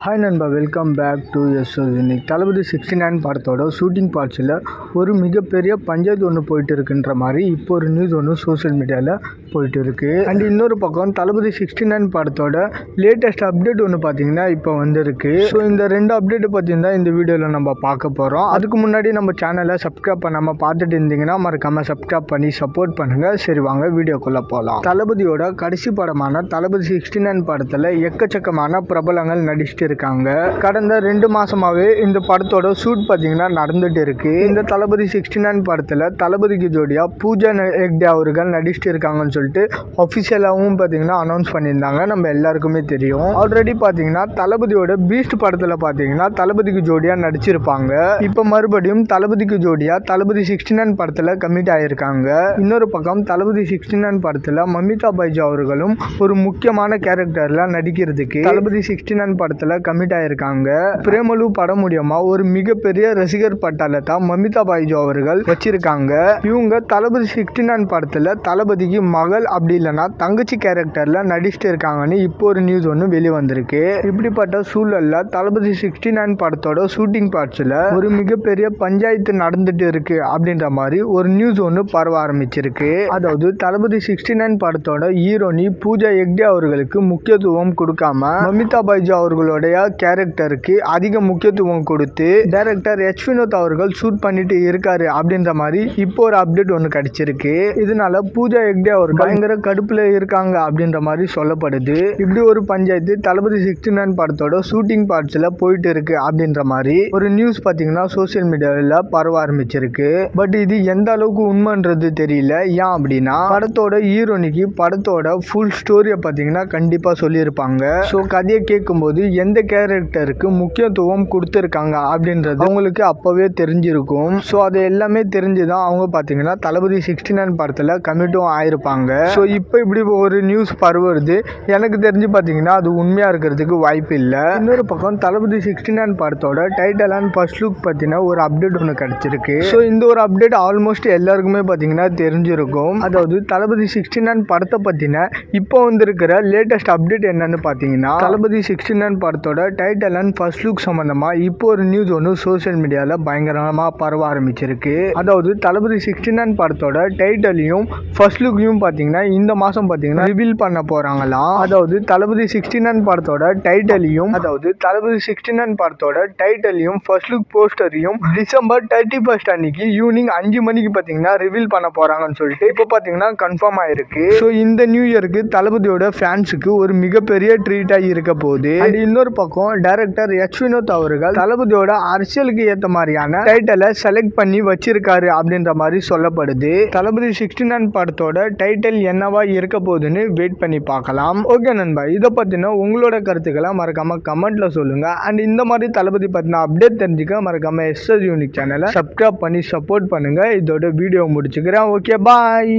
Hi நண்பா, welcome back to இன்னைக்கு தளபதி 69 படத்தோட ஷூட்டிங் பார்ட்ஸில் ஒரு மிகப்பெரிய பஞ்சாயத்து ஒன்று போயிட்டு இருக்குன்ற மாதிரி இப்போ ஒரு நியூஸ் ஒன்று சோஷியல் மீடியாவில் போயிட்டு இருக்கு. அண்ட் இன்னொரு பக்கம் தளபதி 69 படத்தோட லேட்டஸ்ட் அப்டேட் ஒன்று பார்த்தீங்கன்னா இப்போ வந்திருக்கு. ஸோ இந்த ரெண்டு அப்டேட்டை பார்த்தீங்கன்னா இந்த வீடியோவில் நம்ம பார்க்க போகிறோம். அதுக்கு முன்னாடி நம்ம சேனலை சப்ஸ்கிரைப் பண்ணாமல் பார்த்துட்டு இருந்தீங்கன்னா மறக்காமல் சப்ஸ்கிரைப் பண்ணி சப்போர்ட் பண்ணுங்கள். சரி வாங்க வீடியோக்குள்ளே போகலாம். தளபதியோட கடைசி படமான தளபதி 69 படத்தில் எக்கச்சக்கமான பிரபலங்கள் நடிச்சுட்டு இருக்காங்க. கடந்த 2 மாசமாவே இந்த படத்தோட ஷூட் பார்த்தீங்கன்னா நடந்துட்டு இருக்கு. இந்த தளபதி 69 படத்தில் தளபதிக்கு ஜோடியா பூஜா ஹெக்டே அவர்கள் நடிச்சுட்டு இருக்காங்கன்னு சொல்லிட்டு அஃபிஷியலாகவும் பார்த்தீங்கன்னா அனௌன்ஸ் பண்ணியிருந்தாங்க. நம்ம எல்லாருக்குமே தெரியும். ஆல்ரெடி பார்த்தீங்கன்னா தளபதியோட பீஸ்ட் படத்தில் பார்த்தீங்கன்னா தளபதிக்கு ஜோடியா நடிச்சிருப்பாங்க. இப்போ மறுபடியும் தளபதிக்கு ஜோடியா தளபதி 69 படத்தில் கமிட் ஆயிருக்காங்க. இன்னொரு பக்கம் தளபதி 69 படத்தில் மமிதா பைஜா அவர்களும் ஒரு முக்கியமான கேரக்டர்ல நடிக்கிறதுக்கு தளபதி 69 படத்தில் கமிட் ஆயிருக்காங்க. பிரேமலு படம் மூலியமா ஒரு மிகப்பெரிய ரசிகர் பட்டாளத்தை மமிதா பைஜா அவர்கள் வச்சிருக்காங்க. இவங்க தளபதி 69 படத்துல தளபதிக்கு மகள் அப்படி இல்லைன்னா தங்கச்சி கேரக்டர்ல நடிச்சுட்டு இருக்காங்கன்னு இப்போ ஒரு நியூஸ் ஒன்று வெளியே வந்திருக்கு. இப்படிப்பட்ட சூழல்ல தளபதி 69 படத்தோட ஷூட்டிங் பார்ட்ஸ்ல ஒரு மிகப்பெரிய பஞ்சாயத்து நடந்துட்டு இருக்கு அப்படின்ற மாதிரி ஒரு நியூஸ் ஒன்று பரவ ஆரம்பிச்சிருக்கு. அதாவது தளபதி 69 படத்தோட ஹீரோனி பூஜா ஹெக்டே அவர்களுக்கு முக்கியத்துவம் கொடுக்காம மமிதா பைஜா அவர்களோட கேரக்டருக்கு அதிக முக்கியத்துவம் கொடுத்து டைரக்டர் எச் வினோத் அவர்கள் ஷூட் பண்ணிட்டு இருக்காரு அப்படின்ற மாதிரி இப்போ ஒரு அப்டேட் ஒன்று கிடைச்சிருக்கு. இதனால பூஜா ஹெக்டே அவர்கள் பயங்கர கடுப்புல இருக்காங்க அப்படின்ற மாதிரி சொல்லப்படுது. இப்படி ஒரு பஞ்சாயத்து தளபதி 69 படத்தோட ஷூட்டிங் பார்ட்ஸ்ல போயிட்டு இருக்கு அப்படின்ற மாதிரி ஒரு நியூஸ் பார்த்தீங்கன்னா சோசியல் மீடியாவில் பரவ ஆரம்பிச்சிருக்கு. பட் இது எந்த அளவுக்கு உண்மைன்றது தெரியல. ஏன் அப்படின்னா படத்தோட ஹீரோனிக்கு படத்தோட ஃபுல் ஸ்டோரியை பார்த்தீங்கன்னா கண்டிப்பா சொல்லியிருப்பாங்க. ஸோ கதையை கேட்கும்போது எந்த கேரக்டருக்கு முக்கியத்துவம் கொடுத்துருக்காங்க அப்படின்றது அவங்களுக்கு அப்பவே தெரிஞ்சிருக்கும். ஸோ அது எல்லாமே தெரிஞ்சுதான் அவங்க பார்த்தீங்கன்னா தளபதி 69 படத்தில் கமிட்டும் ஆயிருப்பாங்க. ஸோ இப்போ இப்படி ஒரு நியூஸ் பரவுறது எனக்கு தெரிஞ்சு பார்த்தீங்கன்னா அது உண்மையா இருக்கிறதுக்கு வாய்ப்பு இல்லை. இன்னொரு பக்கம் தளபதி 69 படத்தோட டைட்டில் அண்ட் ஃபர்ஸ்ட் லுக் பத்தின ஒரு அப்டேட் ஒன்று கிடைச்சிருக்கு. ஸோ இந்த ஒரு அப்டேட் ஆல்மோஸ்ட் எல்லாருக்குமே பார்த்தீங்கன்னா தெரிஞ்சிருக்கும். அதாவது தளபதி 69 படத்தை பத்தின இப்போ வந்திருக்கிற லேட்டஸ்ட் அப்டேட் என்னன்னு பார்த்தீங்கன்னா தளபதி 69 படத்தோட டைட்டில் அண்ட் ஃபர்ஸ்ட் லுக் சம்பந்தமா இப்போ ஒரு நியூஸ் ஒன்று சோசியல் மீடியாவில் பயங்கரமா பரவ ஆரம்பிச்சிருக்கு. அதாவது தளபதி 69 படத்தோட டைட்டிலையும் ஃபர்ஸ்ட் லுக்கையும் பார்த்தீங்கன்னா இந்த மாசம் பார்த்தீங்கன்னா ரிவீல் பண்ண போறாங்களாம். அதாவது தளபதி 69 படத்தோட டைட்டிலையும் ஃபர்ஸ்ட் லுக் போஸ்டரையும் டிசம்பர் 31 அன்னைக்கு ஈவினிங் 5 மணிக்கு பார்த்தீங்கன்னா ரிவீல் பண்ண போறாங்கன்னு சொல்லிட்டு இப்போ பார்த்தீங்கன்னா கன்ஃபார்ம் ஆயிருக்கு. ஸோ இந்த நியூ இயருக்கு தளபதியோட ஃபேன்ஸுக்கு ஒரு மிகப்பெரிய ட்ரீட்டா இருக்க போகுது. இன்னொரு பக்கம் டைரக்டர் எச் வினோத் அவர்கள் தளபதியோட அரசியலுக்கு ஏற்ற மாதிரியான டைட்டிலை செலக்ட் பண்ணி வச்சிருக்காரு அப்படின்ற மாதிரி சொல்லப்படுது. தளபதி 69 படத்தோட டைட்டில் என்னவா இருக்க போகுதுன்னு வெயிட் பண்ணி பார்க்கலாம். ஓகே நண்பா, இதை பத்தின உங்களோட கருத்துக்களை மறக்காம கமெண்ட்ல சொல்லுங்க. அண்ட் இந்த மாதிரி தளபதி பத்தின அப்டேட் தெரிஞ்சுக்க மறக்காம யூனிக் சேனலை சப்ஸ்கிரைப் பண்ணி சப்போர்ட் பண்ணுங்க. இதோட வீடியோ முடிச்சுக்கிறேன். ஓகே, பாய்.